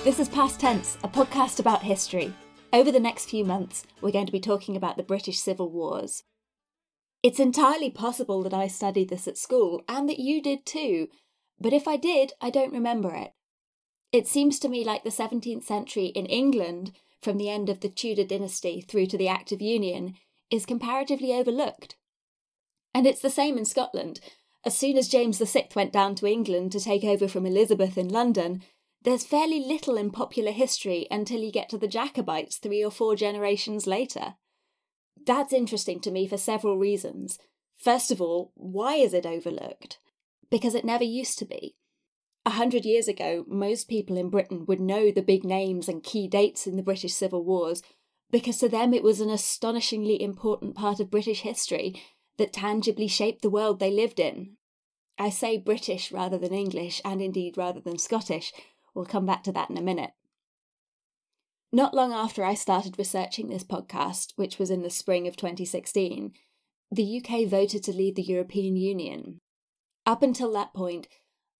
This is Past Tense, a podcast about history. Over the next few months, we're going to be talking about the British Civil Wars. It's entirely possible that I studied this at school, and that you did too, but if I did, I don't remember it. It seems to me like the 17th century in England, from the end of the Tudor dynasty through to the Act of Union, is comparatively overlooked. And it's the same in Scotland. As soon as James VI went down to England to take over from Elizabeth in London, there's fairly little in popular history until you get to the Jacobites 3 or 4 generations later. That's interesting to me for several reasons. First of all, why is it overlooked? Because it never used to be. 100 years ago, most people in Britain would know the big names and key dates in the British Civil Wars, because to them it was an astonishingly important part of British history that tangibly shaped the world they lived in. I say British rather than English, and indeed rather than Scottish. We'll come back to that in a minute. Not long after I started researching this podcast, which was in the spring of 2016, the UK voted to leave the European Union. Up until that point,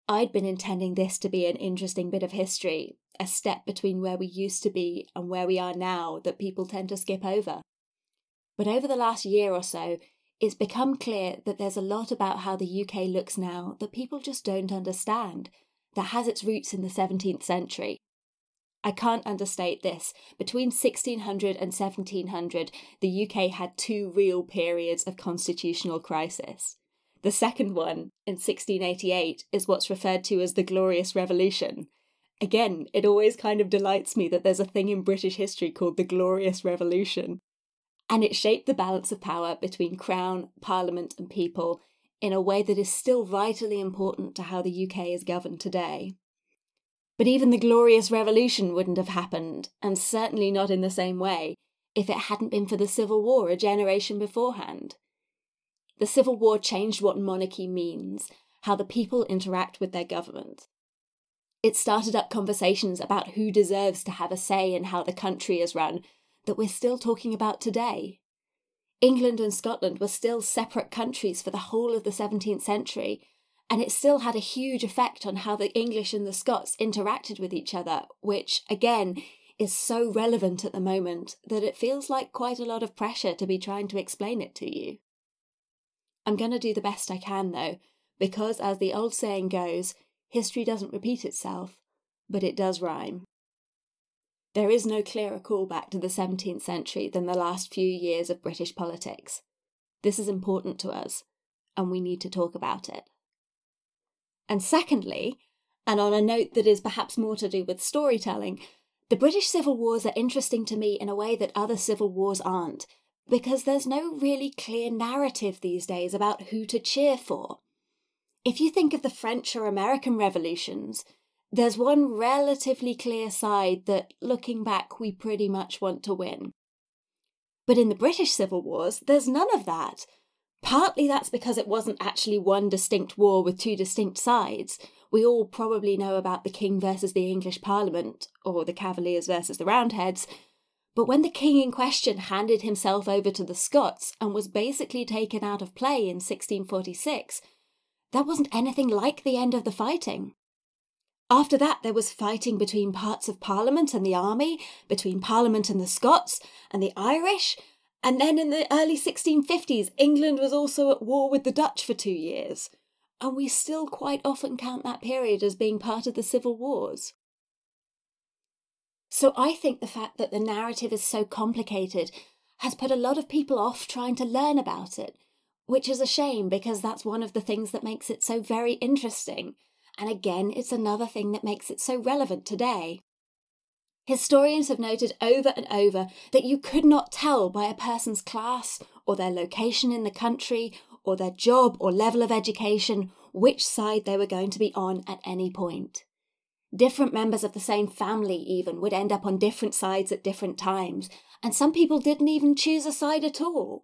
I'd been intending this to be an interesting bit of history, a step between where we used to be and where we are now that people tend to skip over. But over the last year or so, it's become clear that there's a lot about how the UK looks now that people just don't understand, that has its roots in the 17th century. I can't understate this. Between 1600 and 1700, the UK had 2 real periods of constitutional crisis. The second one, in 1688, is what's referred to as the Glorious Revolution. Again, it always kind of delights me that there's a thing in British history called the Glorious Revolution. And it shaped the balance of power between Crown, Parliament and people in a way that is still vitally important to how the UK is governed today. But even the Glorious Revolution wouldn't have happened, and certainly not in the same way, if it hadn't been for the Civil War a generation beforehand. The Civil War changed what monarchy means, how the people interact with their government. It started up conversations about who deserves to have a say in how the country is run that we're still talking about today. England and Scotland were still separate countries for the whole of the 17th century, and it still had a huge effect on how the English and the Scots interacted with each other, which, again, is so relevant at the moment that it feels like quite a lot of pressure to be trying to explain it to you. I'm going to do the best I can, though, because, as the old saying goes, history doesn't repeat itself, but it does rhyme. There is no clearer callback to the 17th century than the last few years of British politics. This is important to us, and we need to talk about it. And secondly, and on a note that is perhaps more to do with storytelling, the British Civil Wars are interesting to me in a way that other civil wars aren't, because there's no really clear narrative these days about who to cheer for. If you think of the French or American revolutions, there's one relatively clear side that, looking back, we pretty much want to win. But in the British Civil Wars, there's none of that. Partly that's because it wasn't actually one distinct war with 2 distinct sides. We all probably know about the King versus the English Parliament, or the Cavaliers versus the Roundheads, but when the king in question handed himself over to the Scots and was basically taken out of play in 1646, that wasn't anything like the end of the fighting. After that, there was fighting between parts of Parliament and the army, between Parliament and the Scots and the Irish, and then in the early 1650s, England was also at war with the Dutch for 2 years, and we still quite often count that period as being part of the Civil Wars. So I think the fact that the narrative is so complicated has put a lot of people off trying to learn about it, which is a shame because that's one of the things that makes it so very interesting. And again, it's another thing that makes it so relevant today. Historians have noted over and over that you could not tell by a person's class or their location in the country or their job or level of education which side they were going to be on at any point. Different members of the same family even would end up on different sides at different times, and some people didn't even choose a side at all.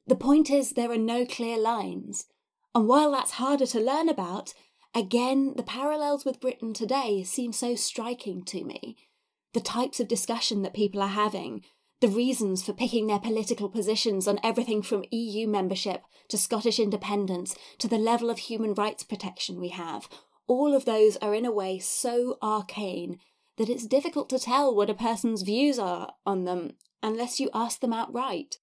The point is there are no clear lines. And while that's harder to learn about, again, the parallels with Britain today seem so striking to me. The types of discussion that people are having, the reasons for picking their political positions on everything from EU membership to Scottish independence to the level of human rights protection we have, all of those are in a way so arcane that it's difficult to tell what a person's views are on them unless you ask them outright.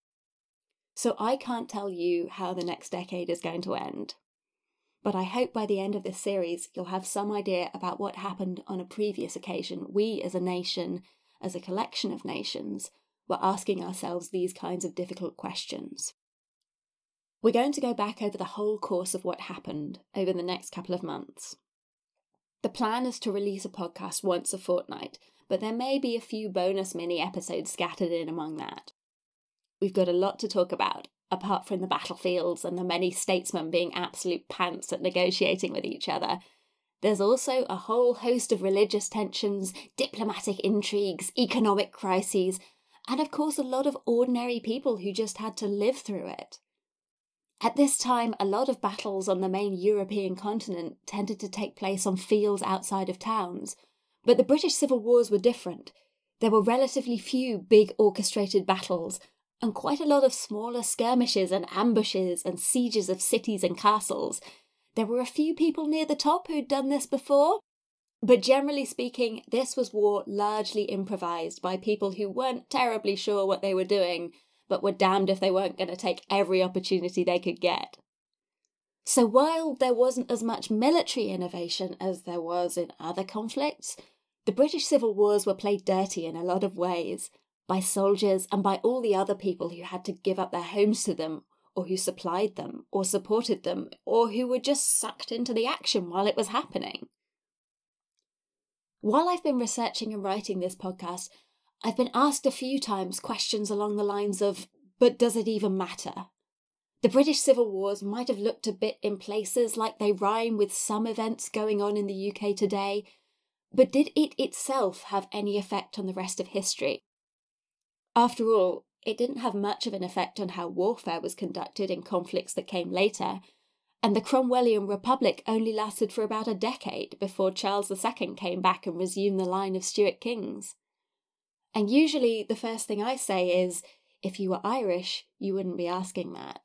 So I can't tell you how the next decade is going to end. But I hope by the end of this series you'll have some idea about what happened on a previous occasion we as a nation, as a collection of nations, were asking ourselves these kinds of difficult questions. We're going to go back over the whole course of what happened over the next couple of months. The plan is to release a podcast once a fortnight, but there may be a few bonus mini episodes scattered in among that. We've got a lot to talk about, apart from the battlefields and the many statesmen being absolute pants at negotiating with each other. There's also a whole host of religious tensions, diplomatic intrigues, economic crises, and of course a lot of ordinary people who just had to live through it. At this time, a lot of battles on the main European continent tended to take place on fields outside of towns, but the British Civil Wars were different. There were relatively few big orchestrated battles, and quite a lot of smaller skirmishes and ambushes and sieges of cities and castles. There were a few people near the top who'd done this before, but generally speaking, this was war largely improvised by people who weren't terribly sure what they were doing, but were damned if they weren't going to take every opportunity they could get. So while there wasn't as much military innovation as there was in other conflicts, the British Civil Wars were played dirty in a lot of ways, by soldiers and by all the other people who had to give up their homes to them, or who supplied them, or supported them, or who were just sucked into the action while it was happening. While I've been researching and writing this podcast, I've been asked a few times questions along the lines of, but does it even matter? The British Civil Wars might have looked a bit in places like they rhyme with some events going on in the UK today, but did it itself have any effect on the rest of history? After all, it didn't have much of an effect on how warfare was conducted in conflicts that came later, and the Cromwellian Republic only lasted for about a decade before Charles II came back and resumed the line of Stuart kings. And usually the first thing I say is, if you were Irish, you wouldn't be asking that.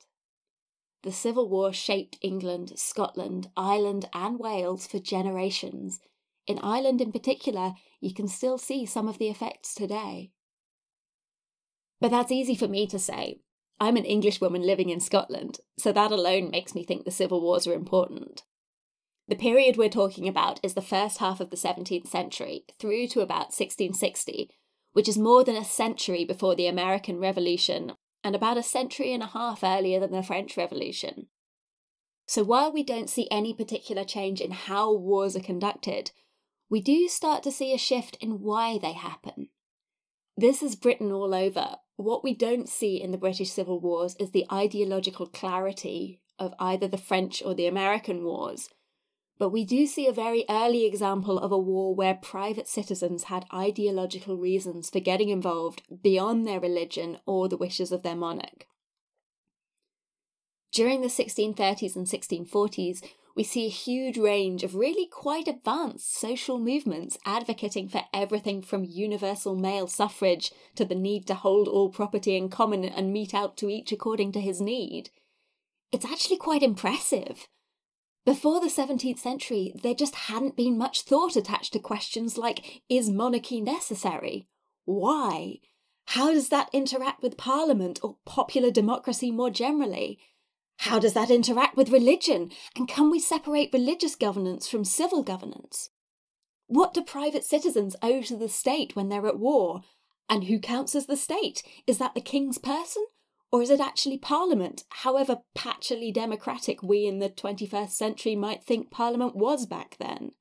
The Civil War shaped England, Scotland, Ireland and Wales for generations. In Ireland in particular, you can still see some of the effects today. But that's easy for me to say. I'm an Englishwoman living in Scotland, so that alone makes me think the Civil Wars are important. The period we're talking about is the first half of the 17th century, through to about 1660, which is more than a century before the American Revolution, and about a century and a half earlier than the French Revolution. So while we don't see any particular change in how wars are conducted, we do start to see a shift in why they happen. This is Britain all over. What we don't see in the British Civil Wars is the ideological clarity of either the French or the American wars. But we do see a very early example of a war where private citizens had ideological reasons for getting involved beyond their religion or the wishes of their monarch. During the 1630s and 1640s, we see a huge range of really quite advanced social movements advocating for everything from universal male suffrage to the need to hold all property in common and mete out to each according to his need. It's actually quite impressive. Before the 17th century, there just hadn't been much thought attached to questions like, is monarchy necessary? Why? How does that interact with Parliament or popular democracy more generally? How does that interact with religion? And can we separate religious governance from civil governance? What do private citizens owe to the state when they're at war? And who counts as the state? Is that the king's person? Or is it actually Parliament, however patchily democratic we in the 21st century might think Parliament was back then?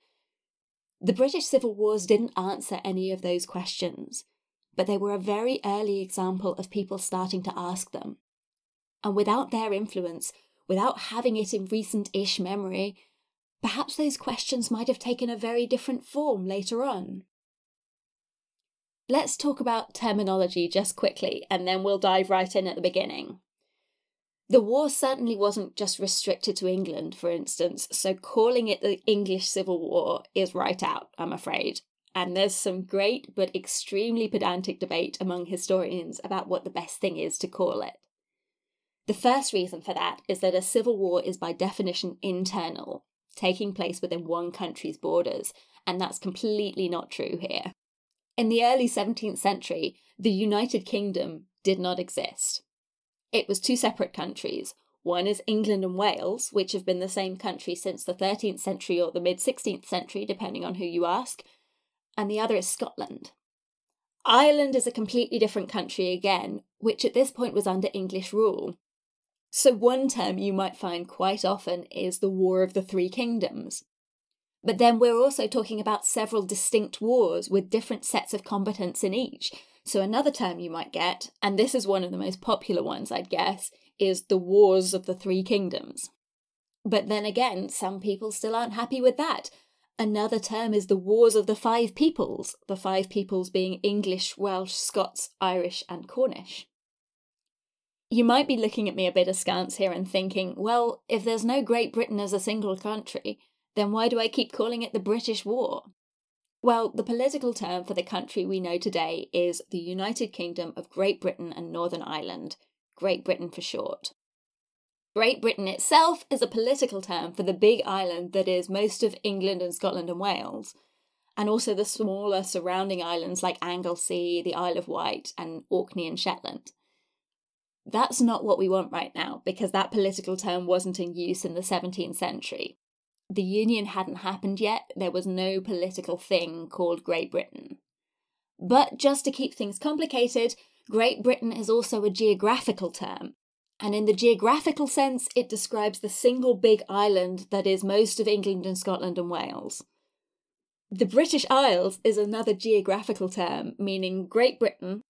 The British Civil Wars didn't answer any of those questions, but they were a very early example of people starting to ask them. And without their influence, without having it in recent-ish memory, perhaps those questions might have taken a very different form later on. Let's talk about terminology just quickly, and then we'll dive right in at the beginning. The war certainly wasn't just restricted to England, for instance, so calling it the English Civil War is right out, I'm afraid. And there's some great but extremely pedantic debate among historians about what the best thing is to call it. The first reason for that is that a civil war is by definition internal, taking place within one country's borders, and that's completely not true here. In the early 17th century, the United Kingdom did not exist. It was two separate countries. One is England and Wales, which have been the same country since the 13th century or the mid-16th century, depending on who you ask, and the other is Scotland. Ireland is a completely different country again, which at this point was under English rule. So one term you might find quite often is the War of the Three Kingdoms. But then we're also talking about several distinct wars with different sets of combatants in each. So another term you might get, and this is one of the most popular ones I'd guess, is the Wars of the Three Kingdoms. But then again, some people still aren't happy with that. Another term is the Wars of the Five Peoples, the five peoples being English, Welsh, Scots, Irish and Cornish. You might be looking at me a bit askance here and thinking, well, if there's no Great Britain as a single country, then why do I keep calling it the British War? Well, the political term for the country we know today is the United Kingdom of Great Britain and Northern Ireland, Great Britain for short. Great Britain itself is a political term for the big island that is most of England and Scotland and Wales, and also the smaller surrounding islands like Anglesey, the Isle of Wight, and Orkney and Shetland. That's not what we want right now, because that political term wasn't in use in the 17th century. The union hadn't happened yet, there was no political thing called Great Britain. But just to keep things complicated, Great Britain is also a geographical term, and in the geographical sense it describes the single big island that is most of England and Scotland and Wales. The British Isles is another geographical term, meaning Great Britain,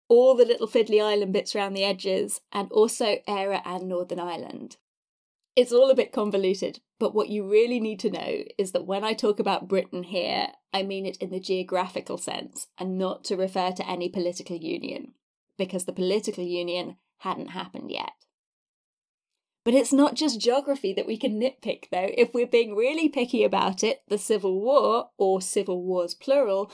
all the little fiddly island bits around the edges, and also Eire and Northern Ireland. It's all a bit convoluted, but what you really need to know is that when I talk about Britain here, I mean it in the geographical sense, and not to refer to any political union, because the political union hadn't happened yet. But it's not just geography that we can nitpick, though. If we're being really picky about it, the Civil War, or civil wars plural,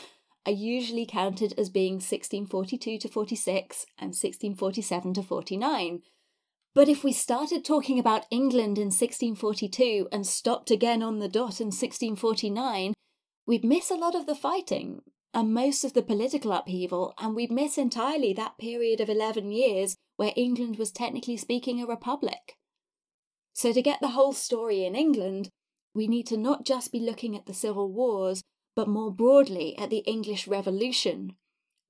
are usually counted as being 1642 to 46 and 1647 to 49. But if we started talking about England in 1642 and stopped again on the dot in 1649, we'd miss a lot of the fighting and most of the political upheaval, and we'd miss entirely that period of 11 years where England was technically speaking a republic. So to get the whole story in England, we need to not just be looking at the civil wars, but more broadly at the English Revolution,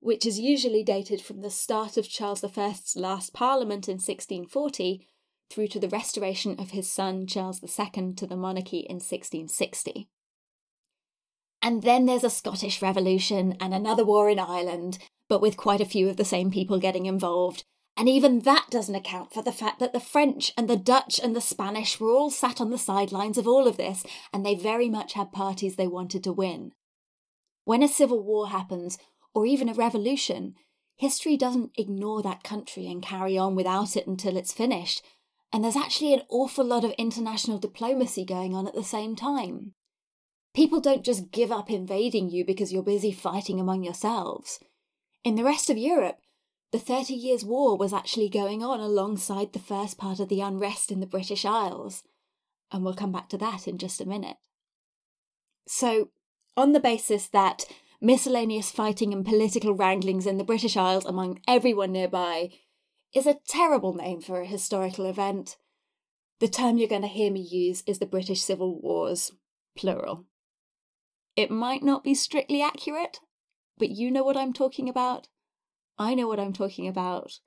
which is usually dated from the start of Charles I's last Parliament in 1640 through to the restoration of his son Charles II to the monarchy in 1660. And then there's a Scottish Revolution and another war in Ireland, but with quite a few of the same people getting involved. And even that doesn't account for the fact that the French and the Dutch and the Spanish were all sat on the sidelines of all of this, and they very much had parties they wanted to win. When a civil war happens, or even a revolution, history doesn't ignore that country and carry on without it until it's finished, and there's actually an awful lot of international diplomacy going on at the same time. People don't just give up invading you because you're busy fighting among yourselves. In the rest of Europe, the 30 Years' War was actually going on alongside the first part of the unrest in the British Isles, and we'll come back to that in just a minute. So, on the basis that miscellaneous fighting and political wranglings in the British Isles among everyone nearby is a terrible name for a historical event, the term you're going to hear me use is the British Civil Wars, plural. It might not be strictly accurate, but you know what I'm talking about. I know what I'm talking about.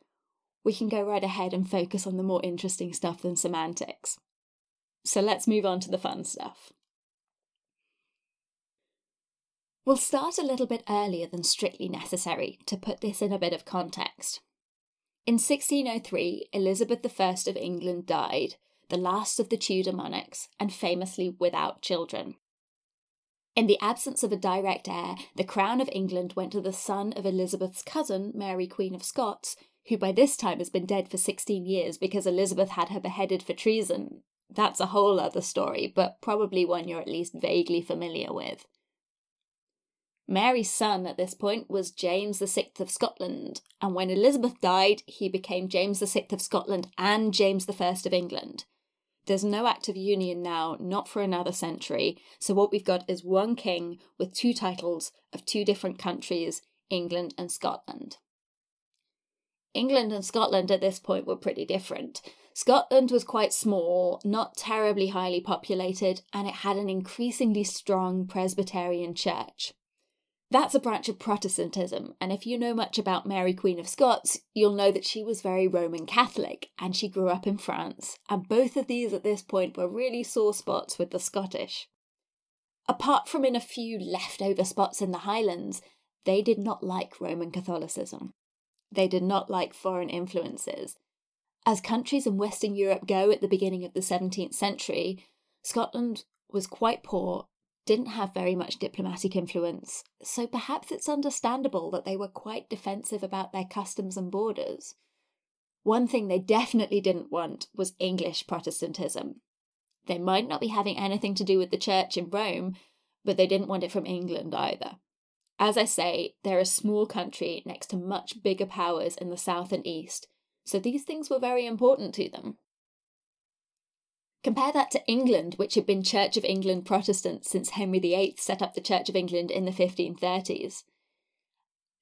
We can go right ahead and focus on the more interesting stuff than semantics. So let's move on to the fun stuff. We'll start a little bit earlier than strictly necessary to put this in a bit of context. In 1603, Elizabeth I of England died, the last of the Tudor monarchs, and famously without children. In the absence of a direct heir, the crown of England went to the son of Elizabeth's cousin, Mary Queen of Scots, who by this time has been dead for 16 years because Elizabeth had her beheaded for treason. That's a whole other story, but probably one you're at least vaguely familiar with. Mary's son at this point was James VI of Scotland, and when Elizabeth died, he became James VI of Scotland and James I of England. There's no Act of Union now, not for another century, so what we've got is one king with two titles of two different countries, England and Scotland. England and Scotland at this point were pretty different. Scotland was quite small, not terribly highly populated, and it had an increasingly strong Presbyterian church. That's a branch of Protestantism, and if you know much about Mary Queen of Scots, you'll know that she was very Roman Catholic, and she grew up in France, and both of these at this point were really sore spots with the Scottish. Apart from in a few leftover spots in the Highlands, they did not like Roman Catholicism. They did not like foreign influences. As countries in Western Europe go at the beginning of the 17th century, Scotland was quite poor, didn't have very much diplomatic influence, so perhaps it's understandable that they were quite defensive about their customs and borders. One thing they definitely didn't want was English Protestantism. They might not be having anything to do with the church in Rome, but they didn't want it from England either. As I say, they're a small country next to much bigger powers in the south and east, so these things were very important to them. Compare that to England, which had been Church of England Protestant since Henry VIII set up the Church of England in the 1530s.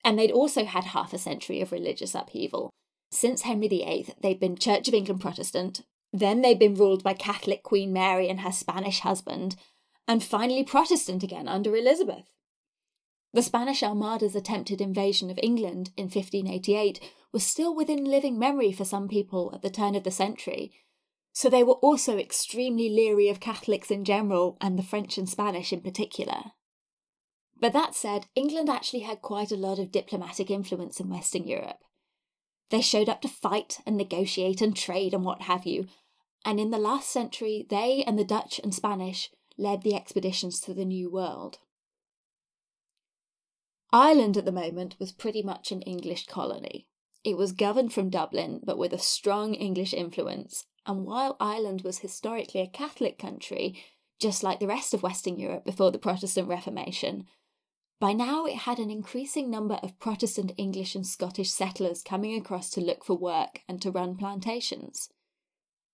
And they'd also had half a century of religious upheaval. Since Henry VIII, they'd been Church of England Protestant, then they'd been ruled by Catholic Queen Mary and her Spanish husband, and finally Protestant again under Elizabeth. The Spanish Armada's attempted invasion of England in 1588 was still within living memory for some people at the turn of the century, so they were also extremely leery of Catholics in general and the French and Spanish in particular. But that said, England actually had quite a lot of diplomatic influence in Western Europe. They showed up to fight and negotiate and trade and what have you, and in the last century they and the Dutch and Spanish led the expeditions to the New World. Ireland at the moment was pretty much an English colony. It was governed from Dublin, but with a strong English influence, and while Ireland was historically a Catholic country, just like the rest of Western Europe before the Protestant Reformation, by now it had an increasing number of Protestant English and Scottish settlers coming across to look for work and to run plantations.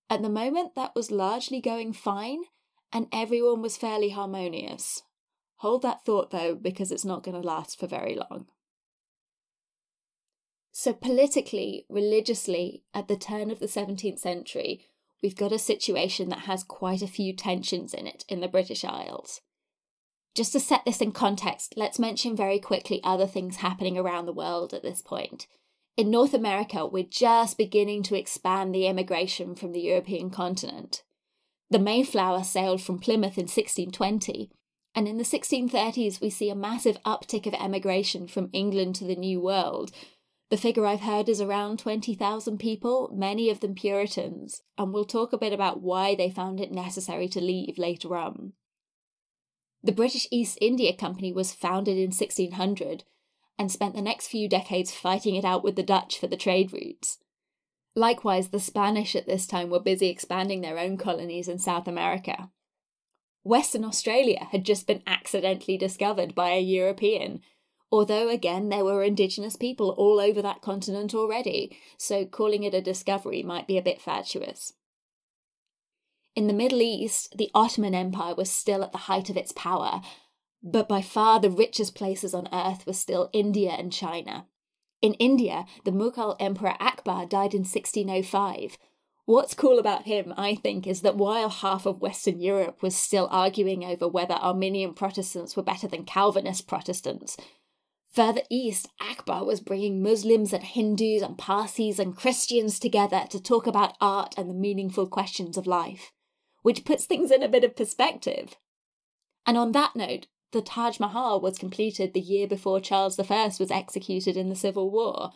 At the moment that was largely going fine, and everyone was fairly harmonious. Hold that thought though, because it's not going to last for very long. So politically, religiously, at the turn of the 17th century, we've got a situation that has quite a few tensions in it in the British Isles. Just to set this in context, let's mention very quickly other things happening around the world at this point. In North America, we're just beginning to expand the immigration from the European continent. The Mayflower sailed from Plymouth in 1620, and in the 1630s we see a massive uptick of emigration from England to the New World. The figure I've heard is around 20,000 people, many of them Puritans, and we'll talk a bit about why they found it necessary to leave later on. The British East India Company was founded in 1600 and spent the next few decades fighting it out with the Dutch for the trade routes. Likewise, the Spanish at this time were busy expanding their own colonies in South America. Western Australia had just been accidentally discovered by a European, although again there were indigenous people all over that continent already, so calling it a discovery might be a bit fatuous. In the Middle East, the Ottoman Empire was still at the height of its power, but by far the richest places on earth were still India and China. In India, the Mughal Emperor Akbar died in 1605. What's cool about him, I think, is that while half of Western Europe was still arguing over whether Arminian Protestants were better than Calvinist Protestants, further east, Akbar was bringing Muslims and Hindus and Parsis and Christians together to talk about art and the meaningful questions of life, which puts things in a bit of perspective. And on that note, the Taj Mahal was completed the year before Charles I was executed in the Civil War.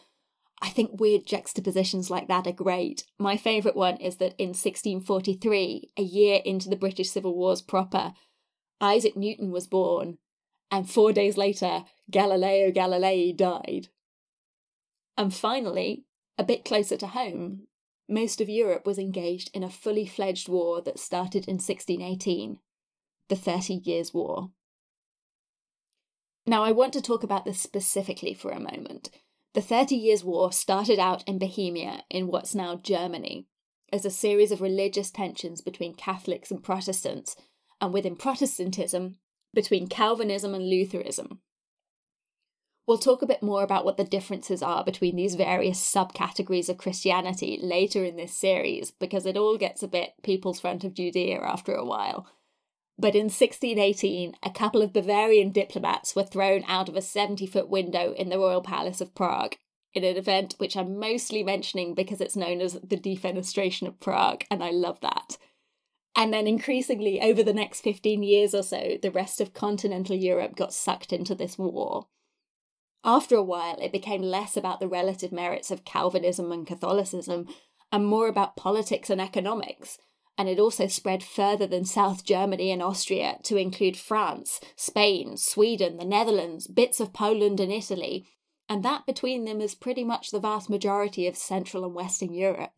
I think weird juxtapositions like that are great. My favourite one is that in 1643, a year into the British Civil Wars proper, Isaac Newton was born, and 4 days later, Galileo Galilei died. And finally, a bit closer to home, most of Europe was engaged in a fully fledged war that started in 1618, the 30 Years' War. Now I want to talk about this specifically for a moment. The 30 Years' War started out in Bohemia, in what's now Germany. as a series of religious tensions between Catholics and Protestants, and within Protestantism, between Calvinism and Lutheranism. We'll talk a bit more about what the differences are between these various subcategories of Christianity later in this series, because it all gets a bit People's Front of Judea after a while. But in 1618, a couple of Bavarian diplomats were thrown out of a 70-foot window in the Royal Palace of Prague, in an event which I'm mostly mentioning because it's known as the Defenestration of Prague, and I love that. And then increasingly, over the next 15 years or so, the rest of continental Europe got sucked into this war. After a while, it became less about the relative merits of Calvinism and Catholicism, and more about politics and economics, and it also spread further than South Germany and Austria to include France, Spain, Sweden, the Netherlands, bits of Poland and Italy, and that between them is pretty much the vast majority of Central and Western Europe.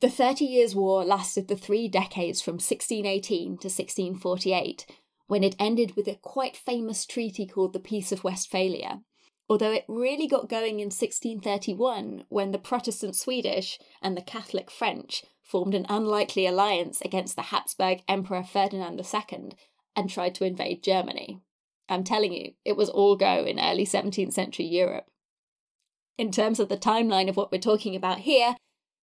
The 30 Years' War lasted the 3 decades from 1618 to 1648, when it ended with a quite famous treaty called the Peace of Westphalia, although it really got going in 1631 when the Protestant Swedish and the Catholic French formed an unlikely alliance against the Habsburg Emperor Ferdinand II and tried to invade Germany. I'm telling you, it was all go in early 17th century Europe. In terms of the timeline of what we're talking about here,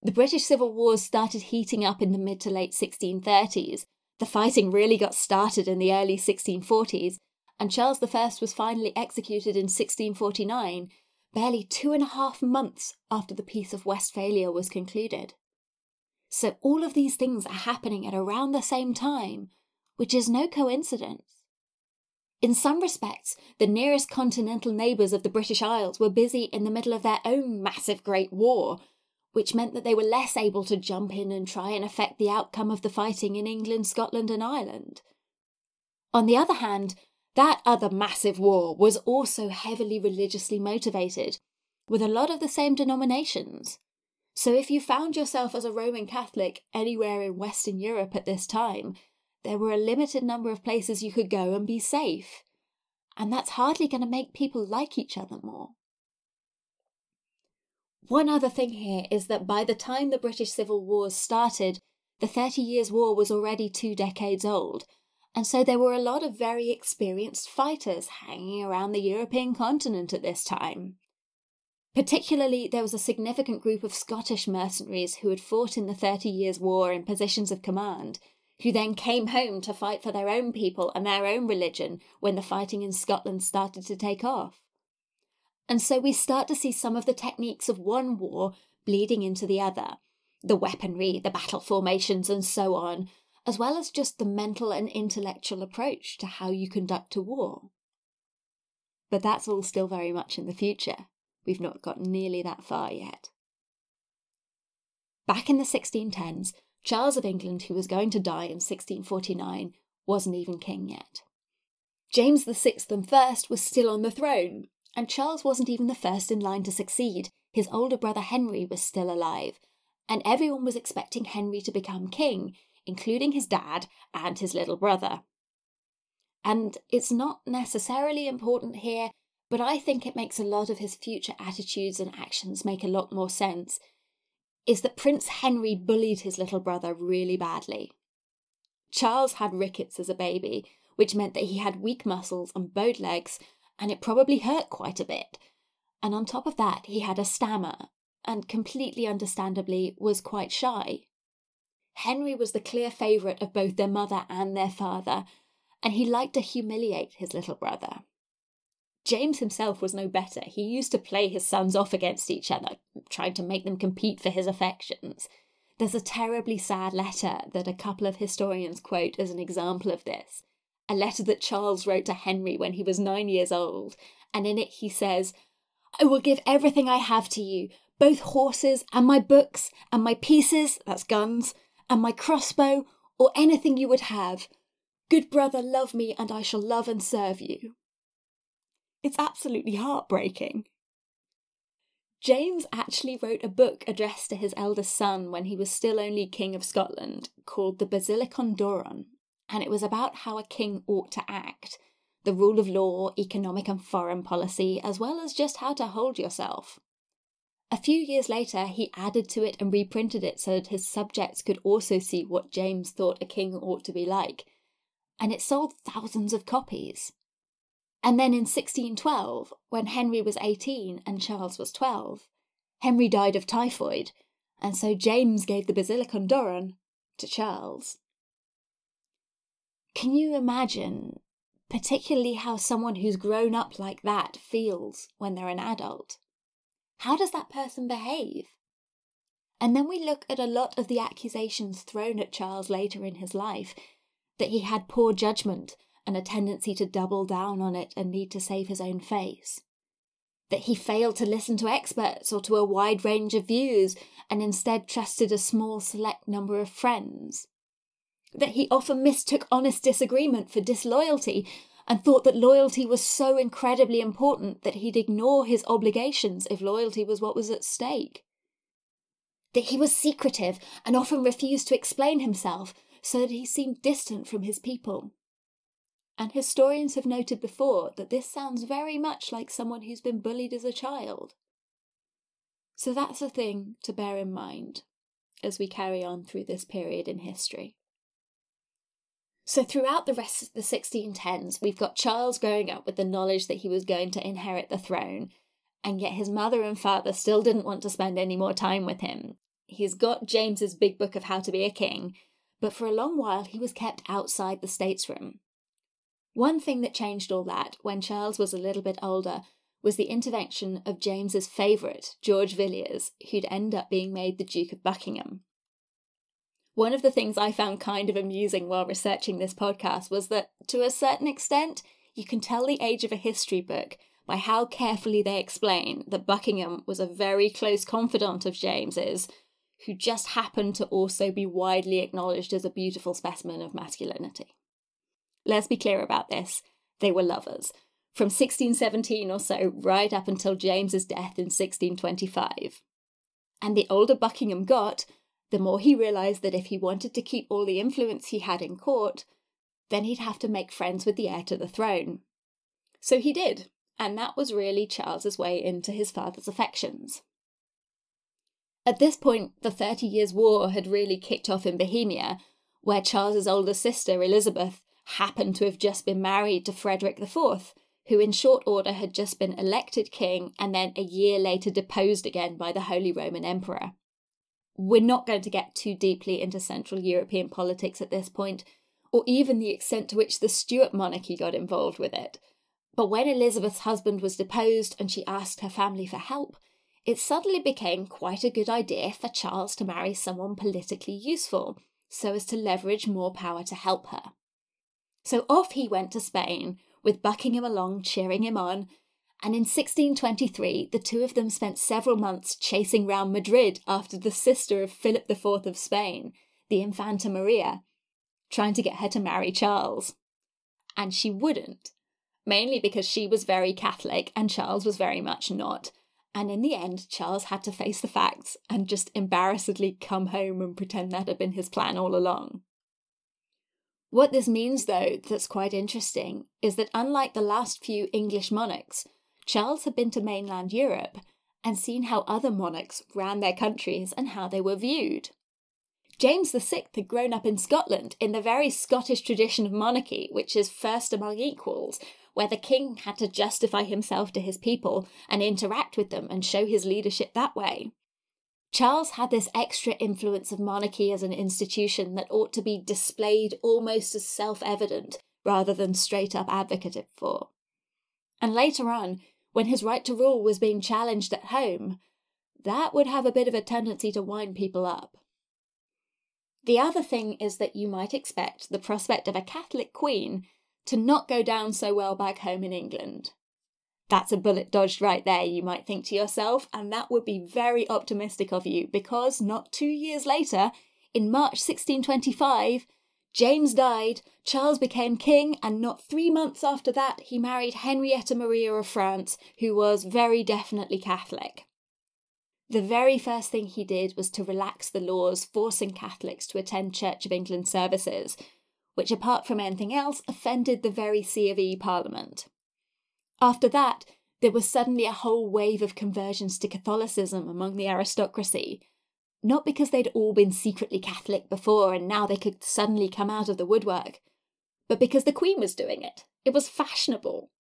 the British Civil Wars started heating up in the mid to late 1630s. The fighting really got started in the early 1640s, and Charles I was finally executed in 1649, barely 2.5 months after the Peace of Westphalia was concluded. So all of these things are happening at around the same time, which is no coincidence. In some respects, the nearest continental neighbours of the British Isles were busy in the middle of their own massive Great War, which meant that they were less able to jump in and try and affect the outcome of the fighting in England, Scotland and Ireland. On the other hand, that other massive war was also heavily religiously motivated, with a lot of the same denominations. So if you found yourself as a Roman Catholic anywhere in Western Europe at this time, there were a limited number of places you could go and be safe. And that's hardly going to make people like each other more. One other thing here is that by the time the British Civil Wars started, the 30 Years' War was already 2 decades old, and so there were a lot of very experienced fighters hanging around the European continent at this time. Particularly, there was a significant group of Scottish mercenaries who had fought in the 30 Years' War in positions of command, who then came home to fight for their own people and their own religion when the fighting in Scotland started to take off. And so we start to see some of the techniques of one war bleeding into the other, the weaponry, the battle formations and so on, as well as just the mental and intellectual approach to how you conduct a war. But that's all still very much in the future. We've not got nearly that far yet. Back in the 1610s, Charles of England, who was going to die in 1649, wasn't even king yet. James VI and First was still on the throne, and Charles wasn't even the first in line to succeed. His older brother Henry was still alive, and everyone was expecting Henry to become king, including his dad and his little brother. And it's not necessarily important here, but I think it makes a lot of his future attitudes and actions make a lot more sense, is that Prince Henry bullied his little brother really badly. Charles had rickets as a baby, which meant that he had weak muscles and bowed legs, and it probably hurt quite a bit. And on top of that, he had a stammer, and completely understandably was quite shy. Henry was the clear favourite of both their mother and their father, and he liked to humiliate his little brother. James himself was no better. He used to play his sons off against each other, trying to make them compete for his affections. There's a terribly sad letter that a couple of historians quote as an example of this. A letter that Charles wrote to Henry when he was 9 years old, and in it he says, "I will give everything I have to you, both horses and my books and my pieces," that's guns, "and my crossbow, or anything you would have. Good brother, love me, and I shall love and serve you." It's absolutely heartbreaking. James actually wrote a book addressed to his eldest son when he was still only King of Scotland, called the Basilicon Doron, and it was about how a king ought to act, the rule of law, economic and foreign policy, as well as just how to hold yourself. A few years later, he added to it and reprinted it so that his subjects could also see what James thought a king ought to be like, and it sold thousands of copies. And then in 1612, when Henry was 18 and Charles was 12, Henry died of typhoid, and so James gave the Basilicon Doron to Charles. Can you imagine, particularly how someone who's grown up like that feels when they're an adult? How does that person behave? And then we look at a lot of the accusations thrown at Charles later in his life, that he had poor judgment and a tendency to double down on it and need to save his own face. That he failed to listen to experts or to a wide range of views and instead trusted a small select number of friends. That he often mistook honest disagreement for disloyalty and thought that loyalty was so incredibly important that he'd ignore his obligations if loyalty was what was at stake. That he was secretive and often refused to explain himself so that he seemed distant from his people. And historians have noted before that this sounds very much like someone who's been bullied as a child. So that's a thing to bear in mind as we carry on through this period in history. So throughout the rest of the 1610s, we've got Charles growing up with the knowledge that he was going to inherit the throne, and yet his mother and father still didn't want to spend any more time with him. He's got James's big book of how to be a king, but for a long while he was kept outside the statesroom. One thing that changed all that, when Charles was a little bit older, was the intervention of James's favourite, George Villiers, who'd end up being made the Duke of Buckingham. One of the things I found kind of amusing while researching this podcast was that, to a certain extent, you can tell the age of a history book by how carefully they explain that Buckingham was a very close confidant of James's, who just happened to also be widely acknowledged as a beautiful specimen of masculinity. Let's be clear about this. They were lovers, from 1617 or so right up until James's death in 1625. And the older Buckingham got, the more he realised that if he wanted to keep all the influence he had in court, then he'd have to make friends with the heir to the throne. So he did, and that was really Charles's way into his father's affections. At this point, the 30 Years' War had really kicked off in Bohemia, where Charles's older sister, Elizabeth, happened to have just been married to Frederick IV, who in short order had just been elected king and then a year later deposed again by the Holy Roman Emperor. We're not going to get too deeply into Central European politics at this point, or even the extent to which the Stuart monarchy got involved with it. But when Elizabeth's husband was deposed and she asked her family for help, it suddenly became quite a good idea for Charles to marry someone politically useful, so as to leverage more power to help her. So off he went to Spain, with Buckingham along cheering him on, and in 1623 the two of them spent several months chasing round Madrid after the sister of Philip IV of Spain, the Infanta Maria, trying to get her to marry Charles. And she wouldn't, mainly because she was very Catholic and Charles was very much not, and in the end Charles had to face the facts and just embarrassedly come home and pretend that had been his plan all along. What this means, though, that's quite interesting, is that unlike the last few English monarchs, Charles had been to mainland Europe and seen how other monarchs ran their countries and how they were viewed. James VI had grown up in Scotland in the very Scottish tradition of monarchy, which is first among equals, where the king had to justify himself to his people and interact with them and show his leadership that way. Charles had this extra influence of monarchy as an institution that ought to be displayed almost as self-evident rather than straight up advocated for. And later on, when his right to rule was being challenged at home, that would have a bit of a tendency to wind people up. The other thing is that you might expect the prospect of a Catholic queen to not go down so well back home in England. That's a bullet dodged right there, you might think to yourself, and that would be very optimistic of you, because not 2 years later, in March 1625, James died, Charles became king, and not 3 months after that he married Henrietta Maria of France, who was very definitely Catholic. The very first thing he did was to relax the laws forcing Catholics to attend Church of England services, which apart from anything else offended the very C of E Parliament. After that, There was suddenly a whole wave of conversions to Catholicism among the aristocracy, not because they'd all been secretly Catholic before and now they could suddenly come out of the woodwork, but because the Queen was doing it. It was fashionable.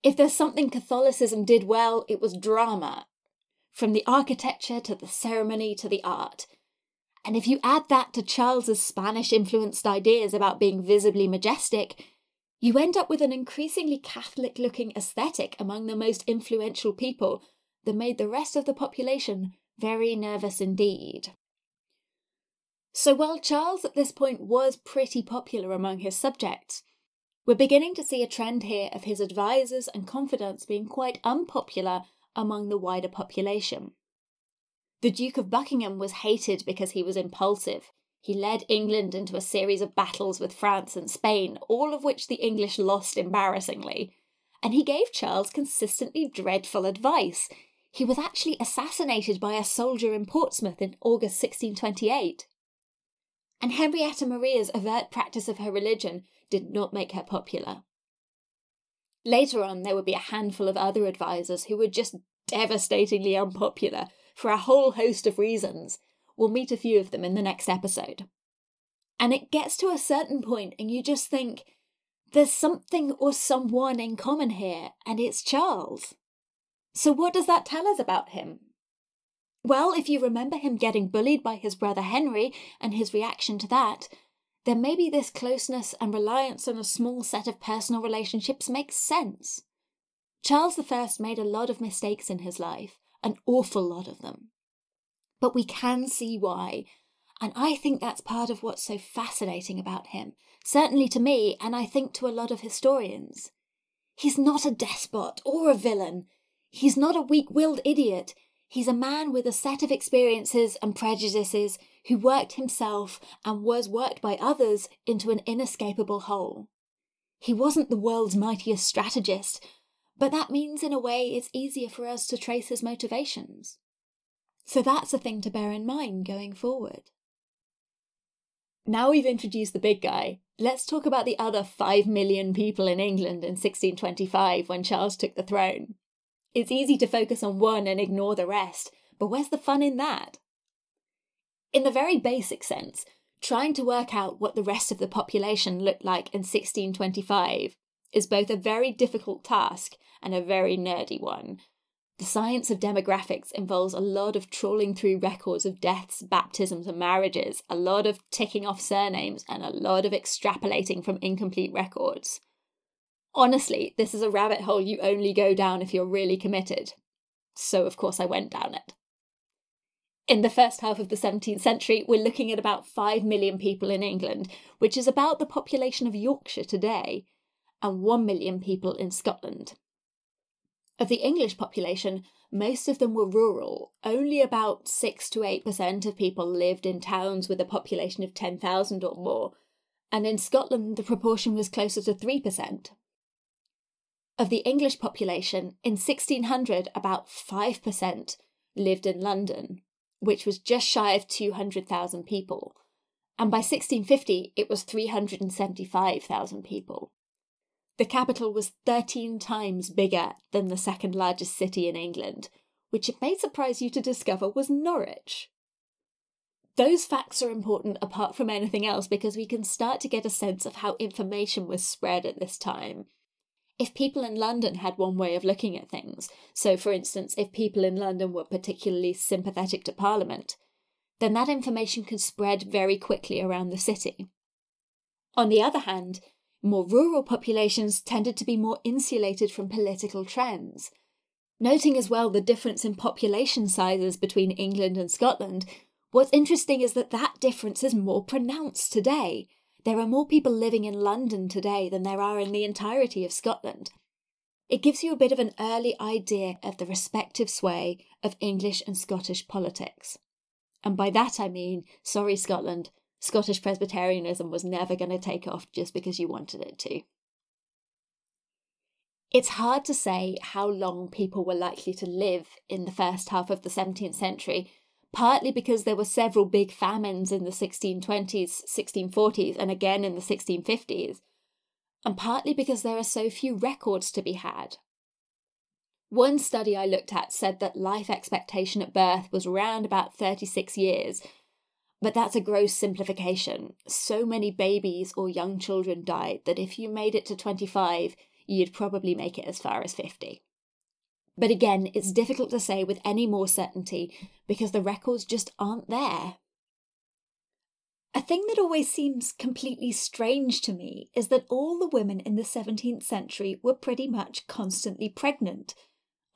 If there's something Catholicism did well, it was drama, from the architecture to the ceremony to the art. And if you add that to Charles's Spanish-influenced ideas about being visibly majestic, you end up with an increasingly Catholic-looking aesthetic among the most influential people that made the rest of the population very nervous indeed. So while Charles at this point was pretty popular among his subjects, we're beginning to see a trend here of his advisors and confidants being quite unpopular among the wider population. The Duke of Buckingham was hated because he was impulsive. He led England into a series of battles with France and Spain, all of which the English lost embarrassingly. And he gave Charles consistently dreadful advice. He was actually assassinated by a soldier in Portsmouth in August 1628. And Henrietta Maria's overt practice of her religion did not make her popular. Later on, there would be a handful of other advisors who were just devastatingly unpopular for a whole host of reasons. We'll meet a few of them in the next episode. And it gets to a certain point and you just think, there's something or someone in common here, and it's Charles. So what does that tell us about him? Well, if you remember him getting bullied by his brother Henry and his reaction to that, then maybe this closeness and reliance on a small set of personal relationships makes sense. Charles I made a lot of mistakes in his life, an awful lot of them. But we can see why, and I think that's part of what's so fascinating about him, certainly to me, and I think to a lot of historians. He's not a despot or a villain. He's not a weak-willed idiot. He's a man with a set of experiences and prejudices who worked himself and was worked by others into an inescapable whole. He wasn't the world's mightiest strategist, but that means in a way it's easier for us to trace his motivations. So that's a thing to bear in mind going forward. Now we've introduced the big guy, let's talk about the other 5 million people in England in 1625 when Charles took the throne. It's easy to focus on one and ignore the rest, but where's the fun in that? In the very basic sense, trying to work out what the rest of the population looked like in 1625 is both a very difficult task and a very nerdy one. The science of demographics involves a lot of trawling through records of deaths, baptisms and marriages, a lot of ticking off surnames, and a lot of extrapolating from incomplete records. Honestly, this is a rabbit hole you only go down if you're really committed. So of course I went down it. In the first half of the 17th century, we're looking at about 5 million people in England, which is about the population of Yorkshire today, and 1 million people in Scotland. Of the English population, most of them were rural. Only about 6 to 8% of people lived in towns with a population of 10,000 or more, and in Scotland the proportion was closer to 3%. Of the English population, in 1600 about 5% lived in London, which was just shy of 200,000 people, and by 1650 it was 375,000 people. The capital was 13 times bigger than the second largest city in England, which it may surprise you to discover was Norwich. Those facts are important apart from anything else because we can start to get a sense of how information was spread at this time. If people in London had one way of looking at things, so for instance if people in London were particularly sympathetic to Parliament, then that information could spread very quickly around the city. On the other hand, more rural populations tended to be more insulated from political trends. Noting as well the difference in population sizes between England and Scotland, what's interesting is that that difference is more pronounced today. There are more people living in London today than there are in the entirety of Scotland. It gives you a bit of an early idea of the respective sway of English and Scottish politics. And by that I mean, sorry Scotland, Scottish Presbyterianism was never going to take off just because you wanted it to. It's hard to say how long people were likely to live in the first half of the 17th century, partly because there were several big famines in the 1620s, 1640s, and again in the 1650s, and partly because there are so few records to be had. One study I looked at said that life expectation at birth was around about 36 years, but that's a gross simplification. So many babies or young children died that if you made it to 25, you'd probably make it as far as 50. But again, it's difficult to say with any more certainty because the records just aren't there. A thing that always seems completely strange to me is that all the women in the 17th century were pretty much constantly pregnant.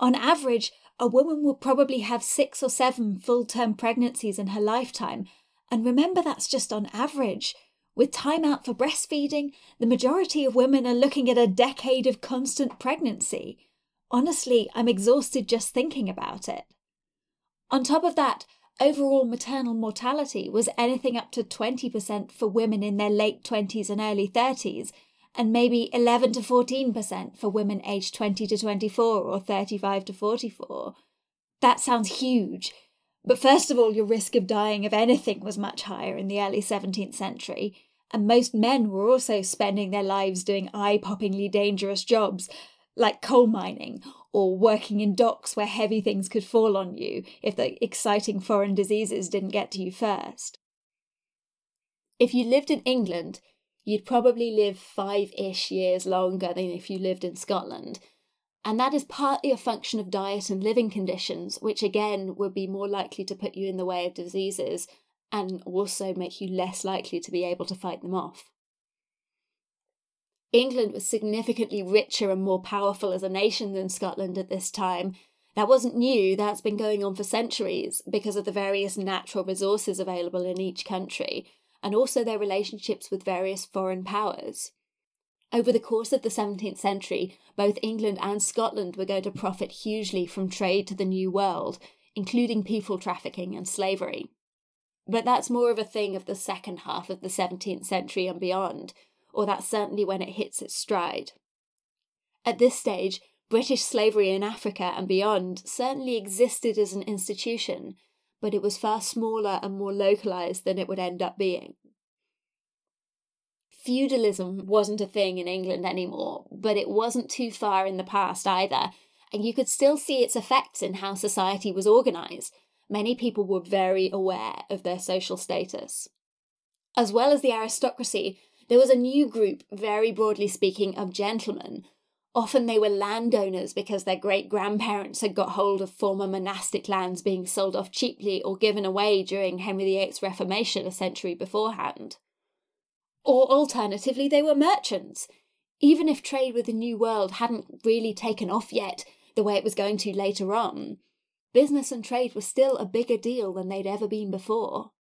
On average, a woman will probably have 6 or 7 full-term pregnancies in her lifetime, and remember that's just on average. With time out for breastfeeding, the majority of women are looking at a decade of constant pregnancy. Honestly, I'm exhausted just thinking about it. On top of that, overall maternal mortality was anything up to 20% for women in their late 20s and early 30s, and maybe 11 to 14% for women aged 20 to 24 or 35 to 44. That sounds huge, but first of all, your risk of dying of anything was much higher in the early 17th century, and most men were also spending their lives doing eye-poppingly dangerous jobs, like coal mining, or working in docks where heavy things could fall on you if the exciting foreign diseases didn't get to you first. If you lived in England, you'd probably live 5-ish years longer than if you lived in Scotland, and that is partly a function of diet and living conditions, which again would be more likely to put you in the way of diseases and also make you less likely to be able to fight them off. England was significantly richer and more powerful as a nation than Scotland at this time. That wasn't new, that's been going on for centuries because of the various natural resources available in each country, and also their relationships with various foreign powers. Over the course of the 17th century, both England and Scotland were going to profit hugely from trade to the New World, including people trafficking and slavery. But that's more of a thing of the second half of the 17th century and beyond, or that's certainly when it hits its stride. At this stage, British slavery in Africa and beyond certainly existed as an institution, but it was far smaller and more localised than it would end up being. Feudalism wasn't a thing in England anymore, but it wasn't too far in the past either, and you could still see its effects in how society was organised. Many people were very aware of their social status. As well as the aristocracy, there was a new group, very broadly speaking, of gentlemen. Often they were landowners because their great-grandparents had got hold of former monastic lands being sold off cheaply or given away during Henry VIII's Reformation a century beforehand. Or alternatively, they were merchants. Even if trade with the New World hadn't really taken off yet, the way it was going to later on, business and trade were still a bigger deal than they'd ever been before.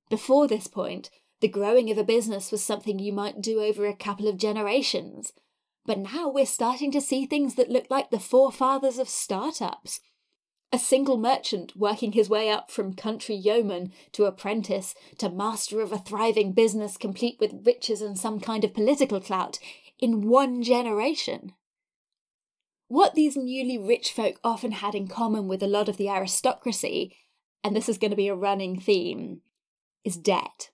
Before this point, the growing of a business was something you might do over a couple of generations. But now we're starting to see things that look like the forefathers of startups. A single merchant working his way up from country yeoman to apprentice to master of a thriving business complete with riches and some kind of political clout in one generation. What these newly rich folk often had in common with a lot of the aristocracy, and this is going to be a running theme, is debt.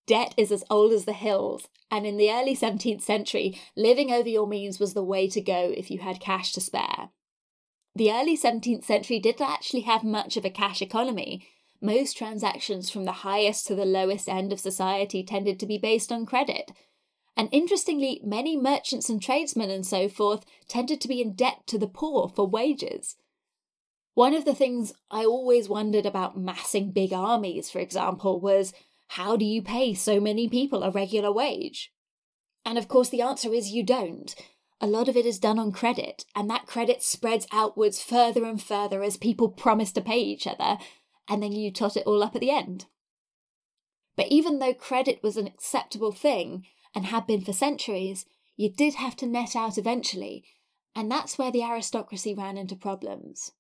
Debt is as old as the hills, and in the early 17th century, living over your means was the way to go if you had cash to spare. The early 17th century didn't actually have much of a cash economy. Most transactions from the highest to the lowest end of society tended to be based on credit. And interestingly, many merchants and tradesmen and so forth tended to be in debt to the poor for wages. One of the things I always wondered about massing big armies, for example, was how do you pay so many people a regular wage? And of course the answer is you don't. A lot of it is done on credit, and that credit spreads outwards further and further as people promise to pay each other, and then you tot it all up at the end. But even though credit was an acceptable thing, and had been for centuries, you did have to net out eventually, and that's where the aristocracy ran into problems.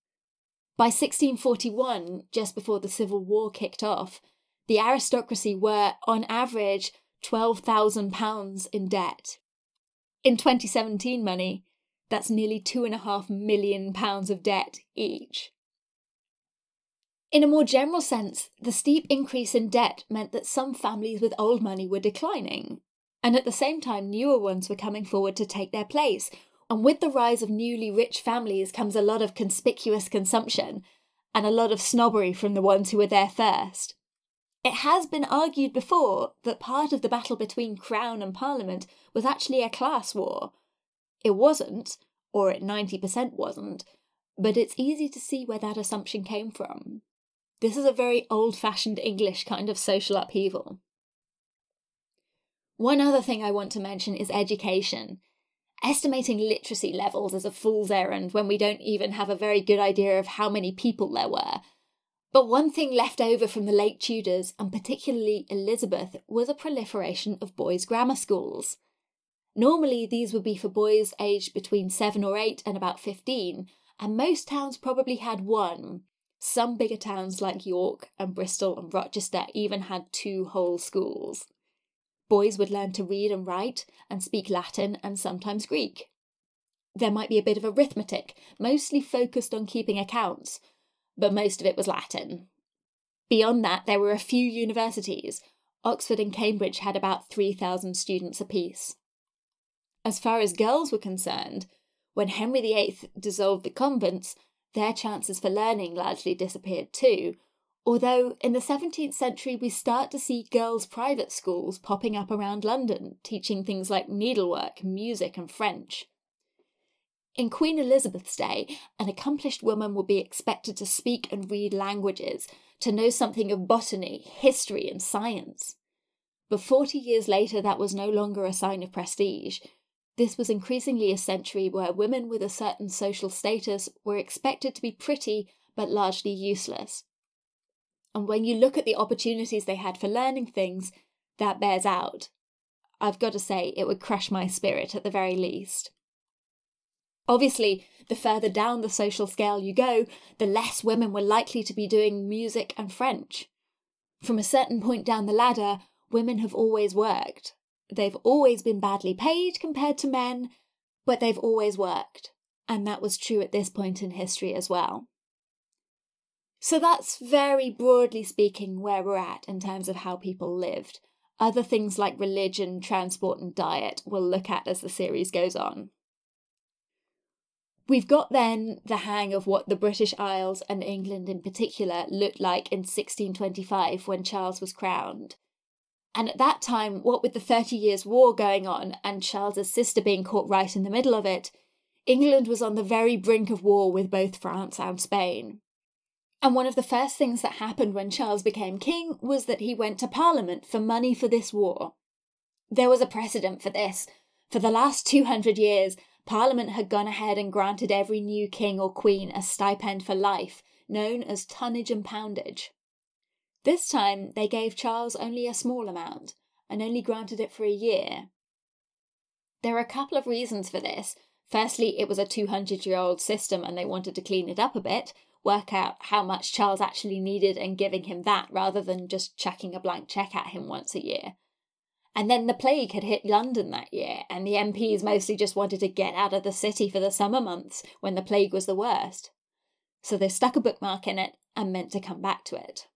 By 1641, just before the Civil War kicked off, the aristocracy were, on average, £12,000 in debt. In 2017 money, that's nearly £2.5 million of debt each. In a more general sense, the steep increase in debt meant that some families with old money were declining, and at the same time newer ones were coming forward to take their place, And with the rise of newly rich families comes a lot of conspicuous consumption and a lot of snobbery from the ones who were there first. It has been argued before that part of the battle between Crown and Parliament was actually a class war. It wasn't, or it 90% wasn't, but it's easy to see where that assumption came from. This is a very old-fashioned English kind of social upheaval. One other thing I want to mention is education. Estimating literacy levels is a fool's errand when we don't even have a very good idea of how many people there were. But one thing left over from the late Tudors, and particularly Elizabeth, was a proliferation of boys' grammar schools. Normally these would be for boys aged between 7 or 8 and about 15, and most towns probably had one. Some bigger towns like York and Bristol and Rochester even had 2 whole schools. Boys would learn to read and write and speak Latin and sometimes Greek. There might be a bit of arithmetic, mostly focused on keeping accounts, but most of it was Latin. Beyond that, there were a few universities. Oxford and Cambridge had about 3,000 students apiece. As far as girls were concerned, when Henry VIII dissolved the convents, their chances for learning largely disappeared too, although in the 17th century we start to see girls' private schools popping up around London, teaching things like needlework, music and French. In Queen Elizabeth's day, an accomplished woman would be expected to speak and read languages, to know something of botany, history and science. But 40 years later that was no longer a sign of prestige. This was increasingly a century where women with a certain social status were expected to be pretty but largely useless. And when you look at the opportunities they had for learning things, that bears out. I've got to say, it would crush my spirit at the very least. Obviously, the further down the social scale you go, the less women were likely to be doing music and French. From a certain point down the ladder, women have always worked. They've always been badly paid compared to men, but they've always worked. And that was true at this point in history as well. So that's very broadly speaking where we're at in terms of how people lived. Other things like religion, transport and diet we'll look at as the series goes on. We've got then the hang of what the British Isles and England in particular looked like in 1625 when Charles was crowned. And at that time, what with the 30 Years' War going on and Charles's sister being caught right in the middle of it, England was on the very brink of war with both France and Spain. And one of the first things that happened when Charles became king was that he went to Parliament for money for this war. There was a precedent for this. For the last 200 years, Parliament had gone ahead and granted every new king or queen a stipend for life, known as tonnage and poundage. This time, they gave Charles only a small amount, and only granted it for a year. There are a couple of reasons for this. Firstly, it was a 200-year-old system and they wanted to clean it up a bit, work out how much Charles actually needed and giving him that rather than just chucking a blank cheque at him once a year. And then the plague had hit London that year, and the MPs mostly just wanted to get out of the city for the summer months when the plague was the worst. So they stuck a bookmark in it and meant to come back to it.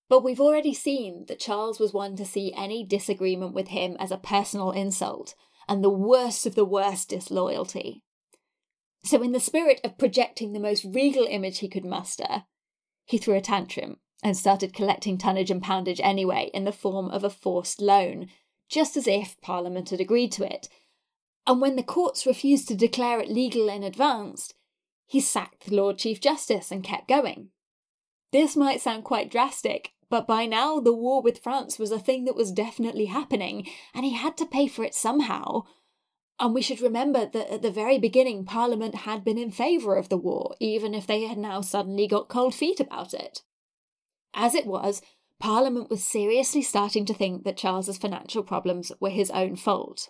But we've already seen that Charles was one to see any disagreement with him as a personal insult, and the worst of the worst disloyalty. So in the spirit of projecting the most regal image he could muster, he threw a tantrum and started collecting tonnage and poundage anyway in the form of a forced loan, just as if Parliament had agreed to it. And when the courts refused to declare it legal in advance, he sacked the Lord Chief Justice and kept going. This might sound quite drastic, but by now the war with France was a thing that was definitely happening, and he had to pay for it somehow. And we should remember that at the very beginning Parliament had been in favour of the war, even if they had now suddenly got cold feet about it. As it was, Parliament was seriously starting to think that Charles's financial problems were his own fault.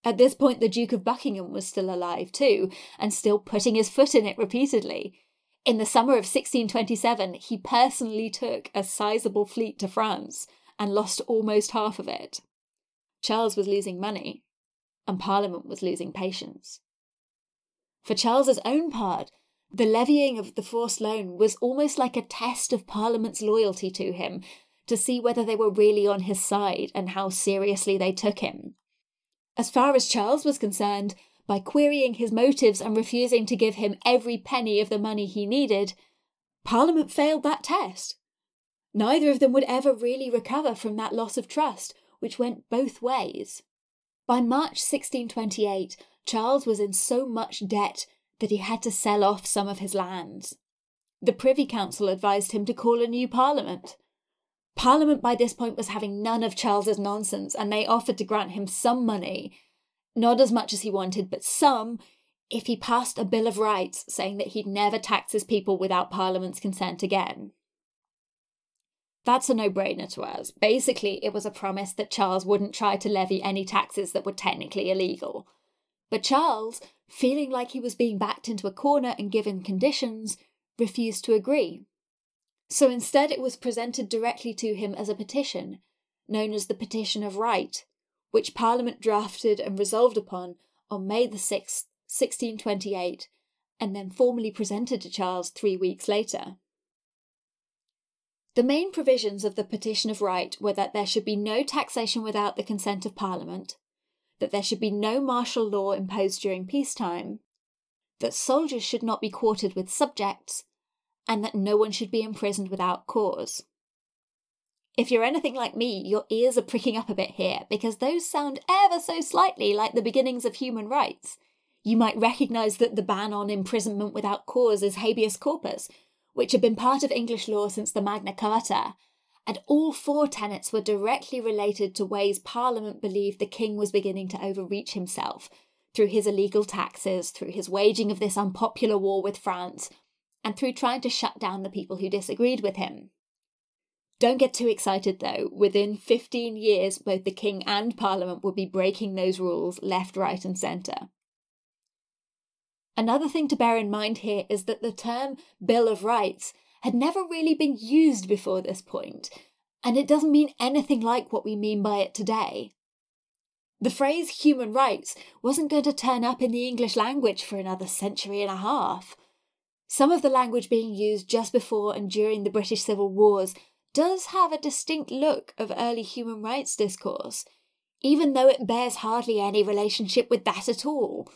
At this point the Duke of Buckingham was still alive too, and still putting his foot in it repeatedly. In the summer of 1627, he personally took a sizable fleet to France and lost almost half of it. Charles was losing money, and Parliament was losing patience. For Charles's own part, the levying of the forced loan was almost like a test of Parliament's loyalty to him, to see whether they were really on his side and how seriously they took him. As far as Charles was concerned, by querying his motives and refusing to give him every penny of the money he needed, Parliament failed that test. Neither of them would ever really recover from that loss of trust, which went both ways. By March 1628, Charles was in so much debt that he had to sell off some of his lands. The Privy Council advised him to call a new Parliament. Parliament by this point was having none of Charles's nonsense, and they offered to grant him some money, not as much as he wanted, but some, if he passed a Bill of Rights saying that he'd never tax his people without Parliament's consent again. That's a no-brainer to us. Basically, it was a promise that Charles wouldn't try to levy any taxes that were technically illegal. But Charles, feeling like he was being backed into a corner and given conditions, refused to agree. So instead it was presented directly to him as a petition, known as the Petition of Right, which Parliament drafted and resolved upon on May the 6th, 1628, and then formally presented to Charles 3 weeks later. The main provisions of the Petition of Right were that there should be no taxation without the consent of Parliament, that there should be no martial law imposed during peacetime, that soldiers should not be quartered with subjects, and that no one should be imprisoned without cause. If you're anything like me, your ears are pricking up a bit here, because those sound ever so slightly like the beginnings of human rights. You might recognise that the ban on imprisonment without cause is habeas corpus, which had been part of English law since the Magna Carta, and all 4 tenets were directly related to ways Parliament believed the king was beginning to overreach himself, through his illegal taxes, through his waging of this unpopular war with France, and through trying to shut down the people who disagreed with him. Don't get too excited though, within 15 years both the king and Parliament would be breaking those rules left, right and centre. Another thing to bear in mind here is that the term Bill of Rights had never really been used before this point, and it doesn't mean anything like what we mean by it today. The phrase human rights wasn't going to turn up in the English language for another century and a half. Some of the language being used just before and during the British Civil Wars does have a distinct look of early human rights discourse, even though it bears hardly any relationship with that at all.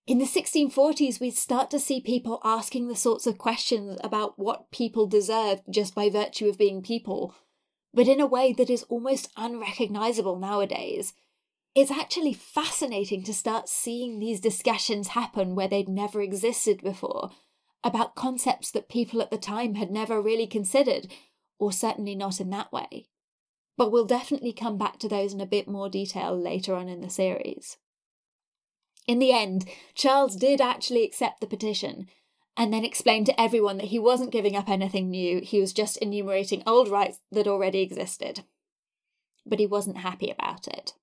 In the 1640s, we'd start to see people asking the sorts of questions about what people deserved just by virtue of being people, but in a way that is almost unrecognisable nowadays. It's actually fascinating to start seeing these discussions happen where they'd never existed before, about concepts that people at the time had never really considered, or certainly not in that way. But we'll definitely come back to those in a bit more detail later on in the series. In the end, Charles did actually accept the petition, and then explained to everyone that he wasn't giving up anything new, he was just enumerating old rights that already existed. But he wasn't happy about it.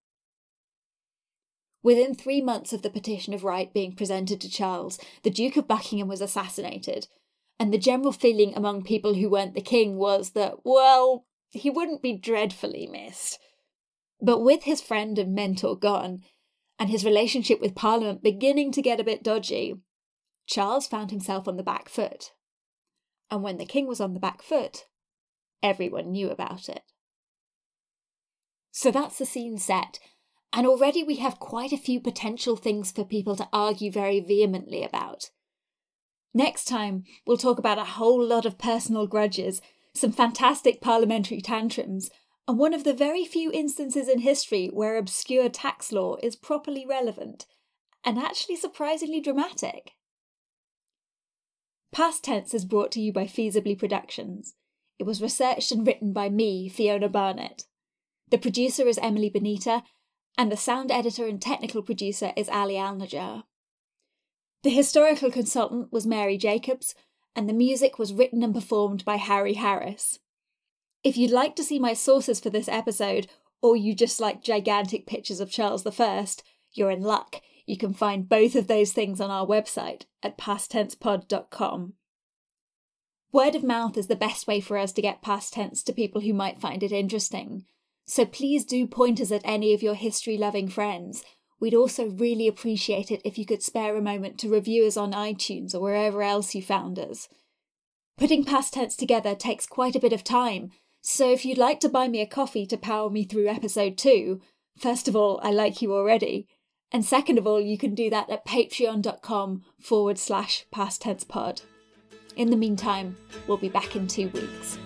Within 3 months of the Petition of Right being presented to Charles, the Duke of Buckingham was assassinated, and the general feeling among people who weren't the king was that, well, he wouldn't be dreadfully missed. But with his friend and mentor gone, and his relationship with Parliament beginning to get a bit dodgy, Charles found himself on the back foot. And when the king was on the back foot, everyone knew about it. So that's the scene set, and already we have quite a few potential things for people to argue very vehemently about. Next time, we'll talk about a whole lot of personal grudges, some fantastic parliamentary tantrums, and one of the very few instances in history where obscure tax law is properly relevant, and actually surprisingly dramatic. Past Tense is brought to you by Feasibly Productions. It was researched and written by me, Fiona Barnett. The producer is Emily Benita, and the sound editor and technical producer is Ali Alnajar. The historical consultant was Mary Jacobs, and the music was written and performed by Harry Harris. If you'd like to see my sources for this episode, or you just like gigantic pictures of Charles I, you're in luck. You can find both of those things on our website at pasttensepod.com. Word of mouth is the best way for us to get Past Tense to people who might find it interesting, so please do point us at any of your history-loving friends. We'd also really appreciate it if you could spare a moment to review us on iTunes or wherever else you found us. Putting Past Tense together takes quite a bit of time, so if you'd like to buy me a coffee to power me through episode 2, first of all, I like you already, And second of all, you can do that at patreon.com/pasttensepod. In the meantime, we'll be back in 2 weeks.